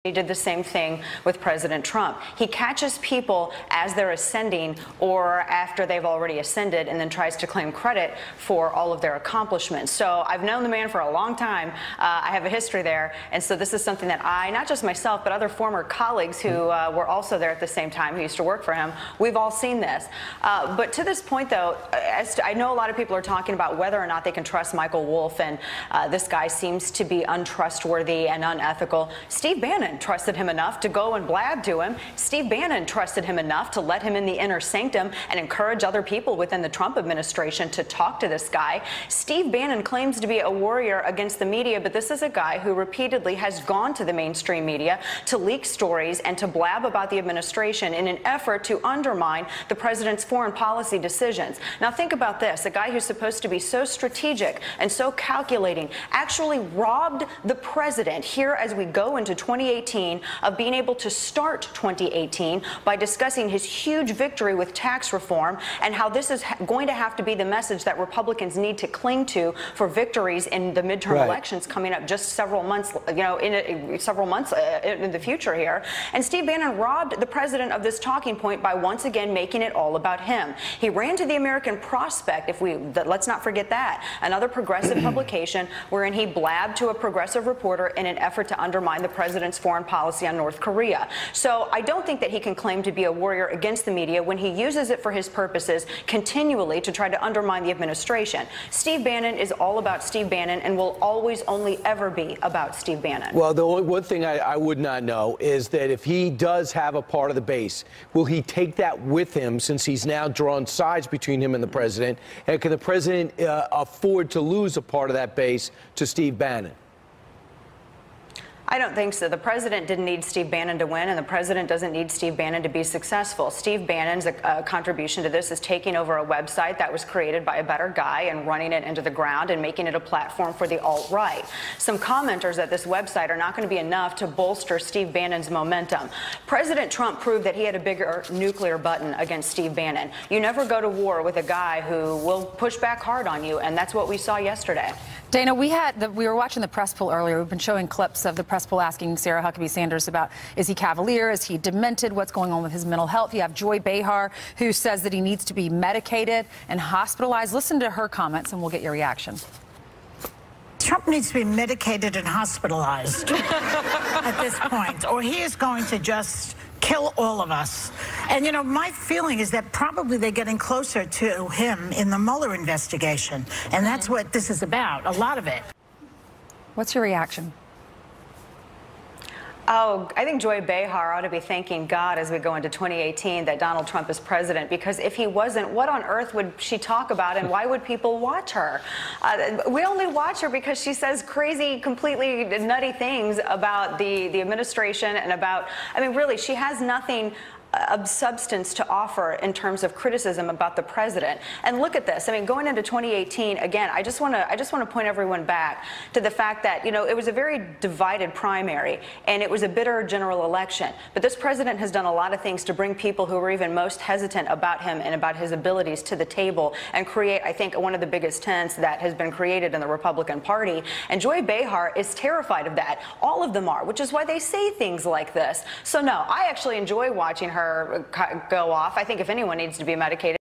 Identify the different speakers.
Speaker 1: He did the same thing with President Trump. He catches people as they're ascending or after they've already ascended and then tries to claim credit for all of their accomplishments. So I've known the man for a long time. I have a history there. And so this is something that I, not just myself, but other former colleagues who were also there at the same time, who used to work for him, we've all seen this. But to this point, though, I know a lot of people are talking about whether or not they can trust Michael Wolff, and this guy seems to be untrustworthy and unethical. Steve Bannon trusted him enough to go and blab to him. Steve Bannon trusted him enough to let him in the inner sanctum and encourage other people within the Trump administration to talk to this guy. Steve Bannon claims to be a warrior against the media, but this is a guy who repeatedly has gone to the mainstream media to leak stories and to blab about the administration in an effort to undermine the president's foreign policy decisions. Now think about this. A guy who's supposed to be so strategic and so calculating actually robbed the president here as we go into 2018 of being able to start 2018 by discussing his huge victory with tax reform and how this is going to have to be the message that Republicans need to cling to for victories in the midterm elections coming up just several months, in the future here. And Steve Bannon robbed the president of this talking point by once again making it all about him. He ran to the American Prospect, let's not forget that, another progressive publication wherein he blabbed to a progressive reporter in an effort to undermine the president's foreign policy on North Korea. So I don't think that he can claim to be a warrior against the media when he uses it for his purposes continually to try to undermine the administration. Steve Bannon is all about Steve Bannon and will always only ever be about Steve Bannon.
Speaker 2: Well, the one thing I would not know is that if he does have a part of the base, will he take that with him since he's now drawn sides between him and the president? And can the president afford to lose a part of that base to Steve Bannon?
Speaker 1: I don't think so. The president didn't need Steve Bannon to win, and the president doesn't need Steve Bannon to be successful. Steve Bannon's contribution to this is taking over a website that was created by a better guy and running it into the ground and making it a platform for the alt-right. Some commenters at this website are not going to be enough to bolster Steve Bannon's momentum. President Trump proved that he had a bigger nuclear button against Steve Bannon. You never go to war with a guy who will push back hard on you, and that's what we saw yesterday.
Speaker 3: Dana, we were watching the press poll earlier. We've been showing clips of the press poll asking Sarah Huckabee Sanders about, is he cavalier? Is he demented? What's going on with his mental health? You have Joy Behar, who says that he needs to be medicated and hospitalized. Listen to her comments, and we'll get your reaction.
Speaker 4: Trump needs to be medicated and hospitalized at this point, or he is going to just kill all of us. And, you know, my feeling is that probably they're getting closer to him in the Mueller investigation. And that's what this is about, a lot of it.
Speaker 3: What's your reaction?
Speaker 1: Oh, I think Joy Behar ought to be thanking God as we go into 2018 that Donald Trump is president, because if he wasn't, what on earth would she talk about and why would people watch her? We only watch her because she says crazy, completely nutty things about the administration and about, I mean, really, she has nothing of substance to offer in terms of criticism about the president. And look at this. I mean, going into 2018, again, I just want to point everyone back to the fact that, you know, it was a very divided primary and it was a bitter general election. But this president has done a lot of things to bring people who were even most hesitant about him and about his abilities to the table and create, I think, one of the biggest tents that has been created in the Republican Party. And Joy Behar is terrified of that. All of them are, which is why they say things like this. So no, I actually enjoy watching her go off. I think if anyone needs to be medicated,